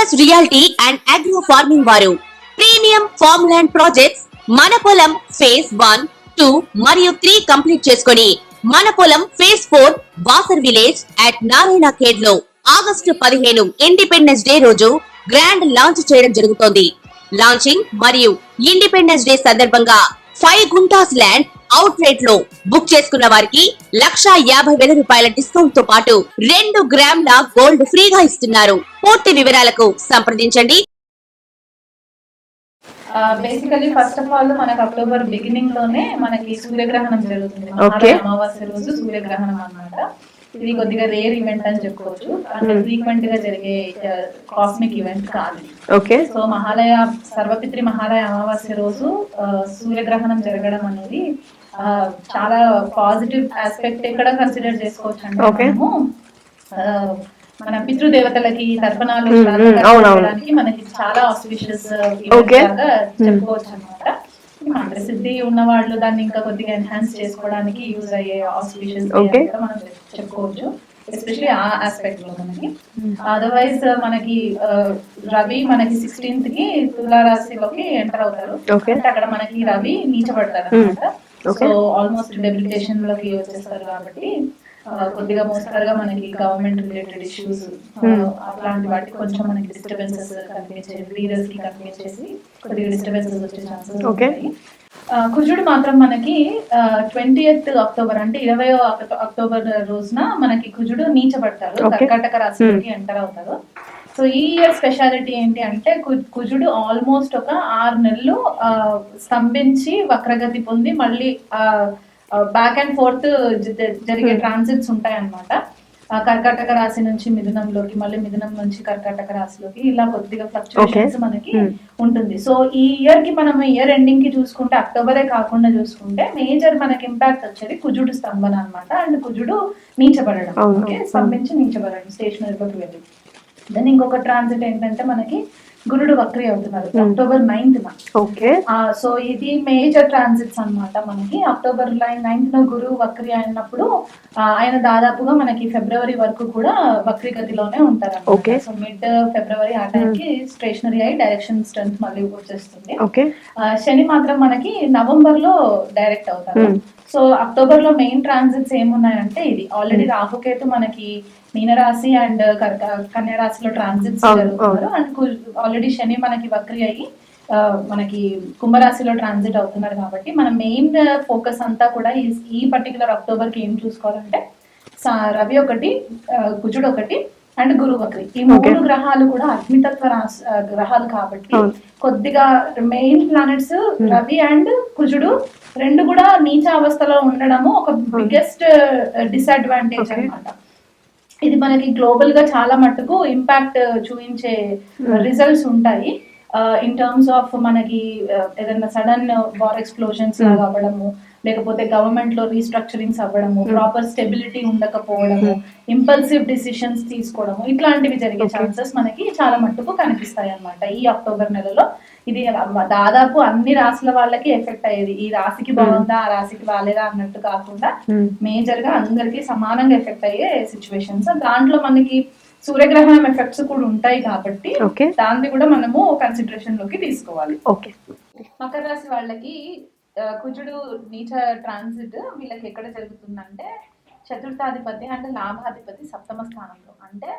Focus reality and agro farming వారు premium farm land projects మన పొలం ఫేజ్ 1, 2 మరియు 3 కంప్లీట్ చేసుకొని మన పొలం phase 4 Wasar village at Narayana Khed లో ఆగస్టు 15 ఇండిపెండెన్స్ డే రోజు గ్రాండ్ లాంచ్ చేయడం జరుగుతోంది. లాంచింగ్ మరియు ఇండిపెండెన్స్ డే సందర్భంగా 5 గుంటాస్ ల్యాండ్ అవుట్ రేట్ లో బుక్ చేసుకున్న వారికి 1,50,000 రూపాయల డిస్కౌంట్ తో పాటు 2 గ్రాముల గోల్డ్ ఫ్రీగా ఇస్తున్నారు. పూర్తి వివరాలకు సంప్రదించండి. బేసికలీ ఫస్ట్ ఆఫ్ ఆల్ మనకు అక్టోబర్ బిగినింగ్ లోనే మనకి సూర్యగ్రహణం జరుగుతుంది. అమావాస్య రోజు సూర్యగ్రహణం అన్నమాట. ఇది కొద్దిగా రేర్ ఈవెంట్ అని చెప్పుకోవచ్చు. అంటే ఫ్రీక్వెంట్ గా జరిగే కాస్మిక్ ఈవెంట్ కాదు. ఓకే. సో సర్వపిత్రి మహాలయ అమావాస్య రోజు సూర్యగ్రహణం జరగడం అనేది చాలా పాజిటివ్ ఆస్పెక్ట్ ఇక్కడ కన్సిడర్ చేసుకోవచ్చు. అంటే మన పితృదేవతలకి తర్పణాలు చేయడానికి మనకి చాలా ఆస్పిషియస్ లాగా చెప్పుకోవచ్చు అనమాట. ప్రసిద్ధి ఉన్న వాళ్ళు దాన్ని ఇంకా కొద్దిగా ఎన్హాన్స్ చేసుకోవడానికి యూజ్ అయ్యే ఆస్పిషియస్ మనం చెప్పుకోవచ్చు, ఎస్పెషలీ ఆ ఆస్పెక్ట్ లో మనకి. అదర్వైజ్ మనకి రవి మనకి 16th కి తులా రాశిలోకి ఎంటర్ అవుతారు. అంటే అక్కడ మనకి రవి నీచబడతారు అనమాట. సో ఆల్మోస్ట్ డెబిలిటేషన్ లోకి వచ్చేస్తారు. కాబట్టి కొద్దిగా మోస్తరుగా మనకి గవర్నమెంట్ రిలేటెడ్ ఇష్యూస్ అట్లాంటి వాటికి కొంచెం మనకి డిస్టర్బెన్సెస్ కనిపించే లీడర్స్ కి కనిపించేసి కొద్దిగా డిస్టర్బెన్సెస్ వచ్చే ఛాన్సెస్ ఉంటాయి. కుజుడు మాత్రం మనకి 20th అక్టోబర్ అంటే 20వ అక్టోబర్ రోజున మనకి కుజుడు నీచబడతారు, కర్కాటక రాశిలోకి ఎంటర్ అవుతారు. సో ఈ ఇయర్ స్పెషాలిటీ ఏంటి అంటే కుజుడు ఆల్మోస్ట్ ఒక 6 నెలలు స్తంభించి వక్రగతి పొంది మళ్ళీ బ్యాక్ అండ్ ఫోర్త్ జరిగే ట్రాన్సిట్స్ ఉంటాయి అన్నమాట. కర్కాటక రాశి నుంచి మిథునంలోకి, మళ్ళీ మిథునం నుంచి కర్కాటక రాశిలోకి, ఇలా కొద్దిగా ఫ్లక్చుయేషన్స్ మనకి ఉంటుంది. సో ఈ ఇయర్ కి మనం ఇయర్ ఎండింగ్ కి చూసుకుంటే అక్టోబరే కాకుండా చూసుకుంటే మేజర్ మనకి ఇంపాక్ట్ వచ్చేది కుజుడు స్తంభన అనమాట. అండ్ కుజుడు నీచబడడం, స్తంభించి నీచబడడం, స్టేషనరీలోకి వెళ్ళి. దెన్ ఇంకొక ట్రాన్సిట్ ఏంటంటే మనకి గురుడు వక్రి అవుతున్నారు అక్టోబర్ 9th. ఓకే. సో ఇది మేజర్ ట్రాన్సిట్స్ అన్నమాట. మనకి అక్టోబర్ 9th గురువు వక్రి అయినప్పుడు ఆయన దాదాపుగా మనకి ఫిబ్రవరి వరకు కూడా వక్రి గతిలోనే ఉంటారు. సో మిడ్ ఫిబ్రవరి ఆ టైంకి స్టేషనరీ అయి డైరెక్షన్ స్ట్రెంత్ మళ్ళీ వచ్చేస్తుంది. శని మాత్రం మనకి నవంబర్ లో డైరెక్ట్ అవుతారు. సో అక్టోబర్ లో మెయిన్ ట్రాన్సిట్స్ ఏమున్నాయంటే ఇది ఆల్రెడీ రాహుకేతు మనకి మీనరాశి అండ్ కన్యా రాశిలో ట్రాన్సిట్స్ జరుగుతున్నారు. అండ్ ఆల్రెడీ శని మనకి వక్రి అయ్యి మనకి కుంభరాశిలో ట్రాన్సిట్ అవుతున్నారు. కాబట్టి మన మెయిన్ ఫోకస్ అంతా కూడా ఈ పర్టికులర్ అక్టోబర్ కి ఏం చూసుకోవాలంటే రవి ఒకటి, కుజుడు ఒకటి అండ్ గురు వక్రి, ఈ 3 గ్రహాలు కూడా అగ్నితత్వ గ్రహాలు కాబట్టి కొద్దిగా మెయిన్ ప్లానెట్స్ రవి అండ్ కుజుడు 2 కూడా నీచ అవస్థలో ఉండడము ఒక బిగ్గెస్ట్ డిసడ్వాంటేజ్ అన్నమాట. ఇది మనకి గ్లోబల్ గా చాలా మట్టుకు ఇంపాక్ట్ చూపించే రిజల్ట్స్ ఉంటాయి. ఇన్ టర్మ్స్ ఆఫ్ మనకి ఏదైనా సడన్ వార్ ఎక్స్ప్లోజన్స్ అవ్వడము, లేకపోతే గవర్నమెంట్ లో రీస్ట్రక్చరింగ్స్ అవ్వడము, ప్రాపర్ స్టెబిలిటీ ఉండకపోవడము, ఇంపల్సివ్ డిసిషన్స్ తీసుకోవడము, ఇట్లాంటివి జరిగే ఛాన్సెస్ మనకి చాలా మట్టుకు కనిపిస్తాయి అన్నమాట ఈ అక్టోబర్ నెలలో. ఇది దాదాపు అన్ని రాశుల వాళ్ళకి ఎఫెక్ట్ అయ్యేది. ఈ రాశికి బాగుందా ఆ రాశికి బాగాలేదా అన్నట్టు కాకుండా మేజర్ గా అందరికి సమానంగా ఎఫెక్ట్ అయ్యే సిచ్యువేషన్స్. దాంట్లో మనకి సూర్యగ్రహణం ఎఫెక్ట్స్ కూడా ఉంటాయి కాబట్టి దాన్ని కూడా మనము కన్సిడరేషన్ లోకి తీసుకోవాలి. మకర రాశి వాళ్ళకి కుజుడు నీచ ట్రాన్సిట్ వీళ్ళకి ఎక్కడ జరుగుతుందంటే చతుర్థాధిపతి అంటే లాభాధిపతి 7వ స్థానంలో. అంటే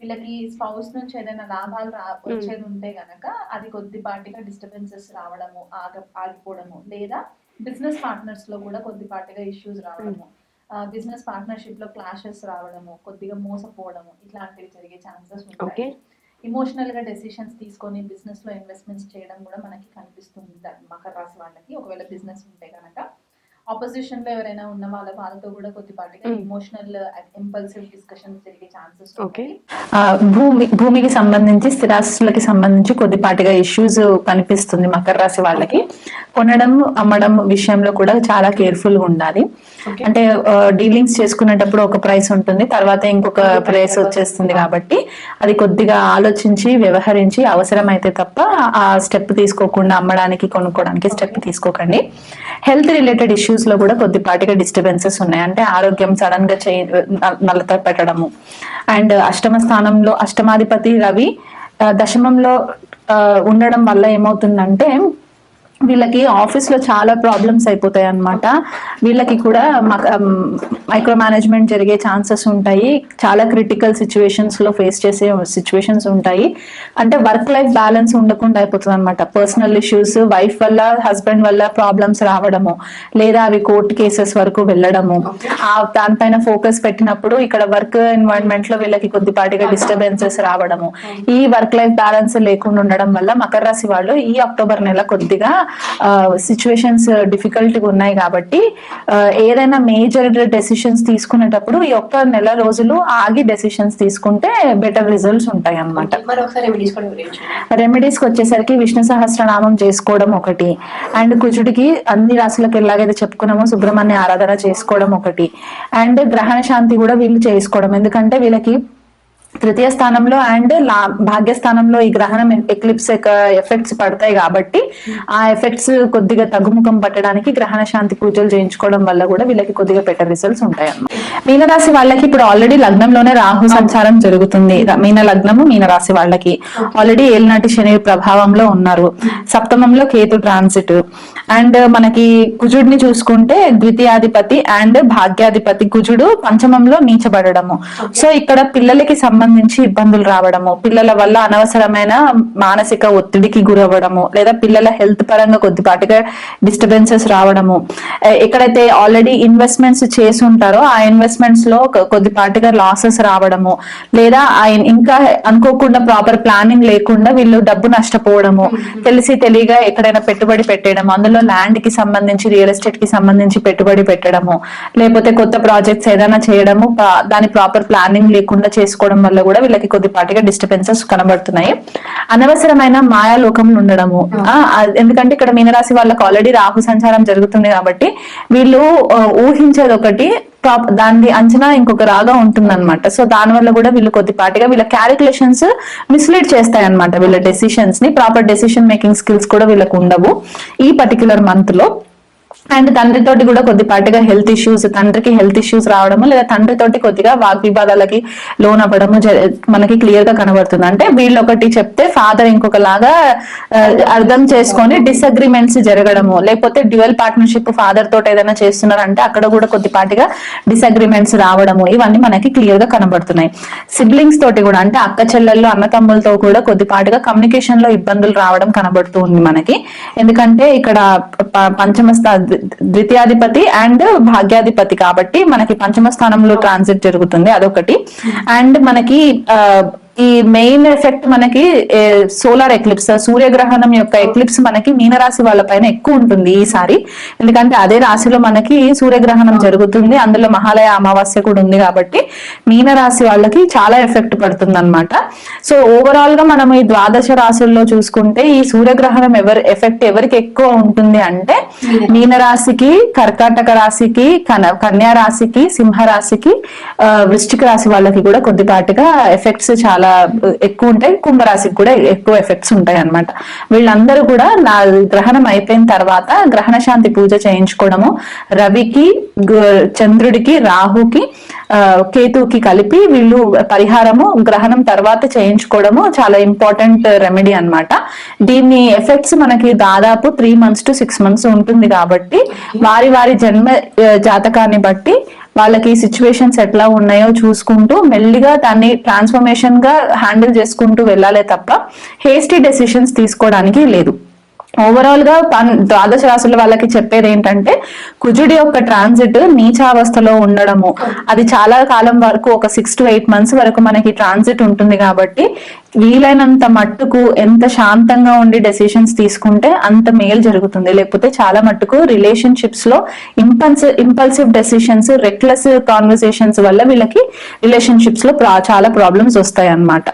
వీళ్ళకి స్పౌస్ నుంచి ఏదైనా లాభాలు వచ్చేది ఉంటే గనక అది కొద్దిపాటిగా డిస్టర్బెన్సెస్ రావడము, ఆగిపోవడము, లేదా బిజినెస్ పార్ట్నర్స్ లో కూడా కొద్దిపాటిగా ఇష్యూస్ రావడము, బిజినెస్ పార్ట్నర్షిప్ లో క్లాషెస్ రావడము, కొద్దిగా మోసపోవడము, ఇట్లాంటివి జరిగే ఛాన్సెస్ ఉంటాయి. ఇమోషనల్ గా డెసిషన్స్ తీసుకొని బిజినెస్ లో ఇన్వెస్ట్మెంట్స్ చేయడం కూడా మనకి కనిపిస్తుంది మకర రాశి వాళ్ళకి. ఒకవేళ బిజినెస్ ఉంటే కనుక ఆపోజిషన్ లో ఎవరైనా ఉన్న వాళ్ళతో కూడా కొద్దిపాటిగా ఇమోషనల్ ఇంపల్సివ్ డిస్కషన్స్ జరిగే ఛాన్సెస్ ఉంటాయి. భూమికి సంబంధించి స్థిరాస్తులకి సంబంధించి కొద్దిపాటిగా ఇష్యూస్ కనిపిస్తుంది మకర రాశి వాళ్ళకి. కొనడం అమ్మడం విషయంలో కూడా చాలా కేర్ఫుల్ గా ఉండాలి. అంటే డీలింగ్స్ చేసుకునేటప్పుడు ఒక ప్రైస్ ఉంటుంది, తర్వాత ఇంకొక ప్రైస్ వచ్చేస్తుంది. కాబట్టి అది కొద్దిగా ఆలోచించి వ్యవహరించి అవసరమైతే తప్ప ఆ స్టెప్ తీసుకోకుండా అమ్మడానికి కొనుక్కోవడానికి స్టెప్ తీసుకోకండి. హెల్త్ రిలేటెడ్ ఇష్యూస్ లో కూడా కొద్దిపాటిగా డిస్టర్బెన్సెస్ ఉన్నాయి. అంటే ఆరోగ్యం సడన్ గా నల్లత పెట్టడము. అండ్ అష్టమ స్థానంలో అష్టమాధిపతి రవి దశమంలో ఉండడం వల్ల ఏమవుతుందంటే వీళ్ళకి ఆఫీస్ లో చాలా ప్రాబ్లమ్స్ అయిపోతాయి అన్నమాట. వీళ్ళకి కూడా మైక్రో మేనేజ్మెంట్ జరిగే ఛాన్సెస్ ఉంటాయి. చాలా క్రిటికల్ సిచ్యువేషన్స్ లో ఫేస్ చేసే సిచ్యువేషన్స్ ఉంటాయి. అంటే వర్క్ లైఫ్ బ్యాలెన్స్ ఉండకుండా అయిపోతుంది అనమాట. పర్సనల్ ఇష్యూస్, వైఫ్ వల్ల హస్బెండ్ వల్ల ప్రాబ్లమ్స్ రావడము, లేదా అవి కోర్టు కేసెస్ వరకు వెళ్ళడము, దానిపైన ఫోకస్ పెట్టినప్పుడు ఇక్కడ వర్క్ ఎన్వైరన్మెంట్ లో వీళ్ళకి కొద్దిపాటిగా డిస్టర్బెన్సెస్ రావడము, ఈ వర్క్ లైఫ్ బ్యాలెన్స్ లేకుండా ఉండడం వల్ల మకర రాశి వాళ్ళు ఈ అక్టోబర్ నెల కొద్దిగా సిచ్యువేషన్స్ డిఫికల్ట్ గా ఉన్నాయి. కాబట్టి ఏదైనా మేజర్ డెసిషన్స్ తీసుకునేటప్పుడు ఈ ఒక్క నెల రోజులు ఆగి డెసిషన్స్ తీసుకుంటే బెటర్ రిజల్ట్స్ ఉంటాయి అన్నమాట. రెమెడీస్ కి వచ్చేసరికి విష్ణు సహస్రనామం చేసుకోవడం ఒకటి, అండ్ కుజుడికి అన్ని రాశులకు ఎలాగైతే చెప్పుకున్నామో సుబ్రహ్మణ్య ఆరాధన చేసుకోవడం ఒకటి, అండ్ గ్రహణ శాంతి కూడా వీళ్ళు చేసుకోవడం. ఎందుకంటే వీళ్ళకి తృతీయ స్థానంలో అండ్ భాగ్యస్థానంలో ఈ గ్రహణం ఎక్లిప్స్ ఎఫెక్ట్స్ పడతాయి కాబట్టి ఆ ఎఫెక్ట్స్ కొద్దిగా తగ్గుముఖం పట్టడానికి గ్రహణ శాంతి పూజలు చేయించుకోవడం వల్ల కూడా వీళ్ళకి కొద్దిగా బెటర్ రిజల్ట్స్ ఉంటాయి అన్నమాట. మీనరాశి వాళ్ళకి ఇప్పుడు ఆల్రెడీ లగ్నంలోనే రాహు సంచారం జరుగుతుంది. మీన లగ్నము మీనరాశి వాళ్ళకి ఆల్రెడీ ఏలినాటి శని ప్రభావంలో ఉన్నారు. సప్తమంలో కేతు ట్రాన్సిట్, అండ్ మనకి కుజుడిని చూసుకుంటే ద్వితీయాధిపతి అండ్ భాగ్యాధిపతి కుజుడు పంచమంలో నీచబడము. సో ఇక్కడ పిల్లలకి సంబంధించి ఇబ్బందులు రావడము, పిల్లల వల్ల అనవసరమైన మానసిక ఒత్తిడికి గురవ్వడము, లేదా పిల్లల హెల్త్ పరంగా కొద్దిపాటిగా డిస్టర్బెన్సెస్ రావడము, ఎక్కడైతే ఆల్రెడీ ఇన్వెస్ట్మెంట్స్ చేసి ఉంటారో ఆ ఇన్వెస్ట్మెంట్స్ లో కొద్దిపాటిగా లాసెస్ రావడము, లేదా ఇంకా అనుకోకుండా ప్రాపర్ ప్లానింగ్ లేకుండా వీళ్ళు డబ్బు నష్టపోవడము, తెలిసి తెలియగా ఎక్కడైనా పెట్టుబడి పెట్టడము, అందులో ల్యాండ్ కి సంబంధించి రియల్ ఎస్టేట్ కి సంబంధించి పెట్టుబడి పెట్టడము, లేకపోతే కొత్త ప్రాజెక్ట్స్ ఏదైనా చేయడము దాని ప్రాపర్ ప్లానింగ్ లేకుండా చేసుకోవడం వల్ల కూడా వీళ్ళకి కొద్దిపాటిగా డిస్టర్బెన్సెస్ కనబడుతున్నాయి. అనవసరమైన మాయాలోకంలో ఉండడము, ఎందుకంటే ఇక్కడ మీనరాశి వాళ్ళకి ఆల్రెడీ రాహు సంచారం జరుగుతుంది కాబట్టి వీళ్ళు ఊహించేది ఒకటి, దాని అంచనా ఇంకొక రాగా ఉంటుందన్నమాట. సో దాని వల్ల కూడా వీళ్ళు కొద్దిపాటిగా వీళ్ళ క్యాలిక్యులేషన్స్ మిస్లీడ్ చేస్తాయి అనమాట. వీళ్ళ డెసిషన్స్ ని ప్రాపర్ డెసిషన్ మేకింగ్ స్కిల్స్ కూడా వీళ్ళకు ఉండవు ఈ పర్టికులర్ మంత్ లో. అండ్ తండ్రితోటి కూడా కొద్దిపాటిగా హెల్త్ ఇష్యూస్, తండ్రికి హెల్త్ ఇష్యూస్ రావడము, లేదా తండ్రితోటి కొద్దిగా వాగ్వివాదాలకి లోన్ అవ్వడము మనకి క్లియర్ గా కనబడుతుంది. అంటే వీళ్ళు ఒకటి చెప్తే ఫాదర్ ఇంకొకలాగా అర్థం చేసుకొని డిసగ్రిమెంట్స్ జరగడము, లేకపోతే డ్యూయల్ పార్ట్నర్షిప్ ఫాదర్ తోటి ఏదైనా చేస్తున్నారంటే అక్కడ కూడా కొద్దిపాటిగా డిసగ్రిమెంట్స్ రావడము, ఇవన్నీ మనకి క్లియర్ గా కనబడుతున్నాయి. సిబ్లింగ్స్ తోటి కూడా అంటే అక్క చెల్లెళ్ళు అన్న తమ్ములతో కూడా కొద్దిపాటిగా కమ్యూనికేషన్ లో ఇబ్బందులు రావడం కనబడుతుంది మనకి. ఎందుకంటే ఇక్కడ పంచమ ద్వితీయాధిపతి అండ్ భాగ్యాధిపతి కాబట్టి మనకి పంచమ స్థానంలో ట్రాన్సిట్ జరుగుతుంది, అదొకటి. అండ్ మనకి ఈ మెయిన్ ఎఫెక్ట్ మనకి సోలార్ ఎక్లిప్స్, సూర్యగ్రహణం యొక్క ఎక్లిప్స్ మనకి మీనరాశి వాళ్ళ పైన ఎక్కువ ఉంటుంది ఈసారి. ఎందుకంటే అదే రాశిలో మనకి సూర్యగ్రహణం జరుగుతుంది, అందులో మహాలయ అమావాస్య కూడా ఉంది కాబట్టి మీనరాశి వాళ్ళకి చాలా ఎఫెక్ట్ పడుతుంది అనమాట. సో ఓవరాల్ గా మనం ఈ ద్వాదశ రాశుల్లో చూసుకుంటే ఈ సూర్యగ్రహణం ఎఫెక్ట్ ఎవరికి ఎక్కువ ఉంటుంది అంటే మీనరాశికి, కర్కాటక రాశికి, కన్యా రాశికి, సింహ రాశికి, వృశ్చిక రాశి వాళ్ళకి కూడా కొద్దిపాటిగా ఎఫెక్ట్స్ చాలా ఎక్కువ ఉంటాయి. కుంభరాశికి కూడా ఎక్కువ ఎఫెక్ట్స్ ఉంటాయి అన్నమాట. వీళ్ళందరూ కూడా నా గ్రహణం అయిపోయిన తర్వాత గ్రహణ శాంతి పూజ చేయించుకోవడము, రవికి, చంద్రుడికి, రాహుకి, కేతుకి కలిపి వీళ్ళు పరిహారము గ్రహణం తర్వాత చేయించుకోవడము చాలా ఇంపార్టెంట్ రెమెడీ అన్నమాట. దీని ఎఫెక్ట్స్ మనకి దాదాపు 3 months to 6 months ఉంటుంది కాబట్టి వారి వారి జన్మ జాతకాన్ని బట్టి వాళ్ళకి సిచ్యువేషన్స్ ఎట్లా ఉన్నాయో చూసుకుంటూ మెల్లిగా దాన్ని ట్రాన్స్ఫర్మేషన్ గా హ్యాండిల్ చేసుకుంటూ వెళ్ళాలే తప్ప హేస్టీ డెసిషన్స్ తీసుకోవడానికి లేదు. ఓవరాల్ గా ద్వాదశ రాశుల వాళ్ళకి చెప్పేది ఏంటంటే కుజుడి యొక్క ట్రాన్సిట్ నీచావస్థలో ఉండడము, అది చాలా కాలం వరకు ఒక 6 to 8 months వరకు మనకి ట్రాన్సిట్ ఉంటుంది కాబట్టి వీలైనంత మట్టుకు ఎంత శాంతంగా ఉండి డెసిషన్స్ తీసుకుంటే అంత మేలు జరుగుతుంది. లేకపోతే చాలా మట్టుకు రిలేషన్షిప్స్ లో ఇంపల్సివ్ డెసిషన్స్, రెక్లెస్ కాన్వర్సేషన్స్ వల్ల వీళ్ళకి రిలేషన్షిప్స్ లో చాలా ప్రాబ్లమ్స్ వస్తాయి అన్నమాట.